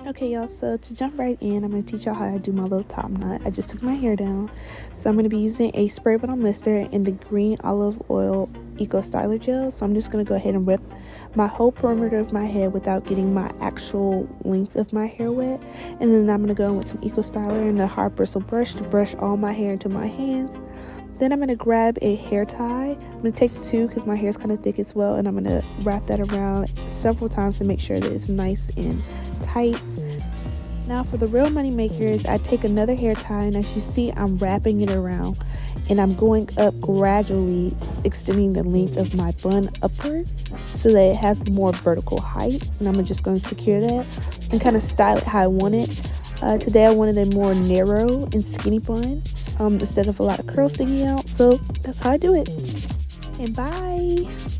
Okay, y'all, so to jump right in, I'm going to teach y'all how I do my little top knot. I just took my hair down, so I'm going to be using a spray bottle mister and the green olive oil eco styler gel. So I'm just going to go ahead and rip my whole perimeter of my head without getting my actual length of my hair wet, and then I'm going to go in with some eco styler and a hard bristle brush to brush all my hair into my hands. Then I'm going to grab a hair tie. I'm going to take two because my hair is kind of thick as well, and I'm going to wrap that around several times to make sure that it's nice and tight. Now for the real money makers, I take another hair tie, and as you see, I'm wrapping it around and I'm going up gradually, extending the length of my bun upwards so that it has more vertical height, and I'm just going to secure that and kind of style it how I want it. Today I wanted a more narrow and skinny bun instead of a lot of curls sticking out, so that's how I do it. And bye!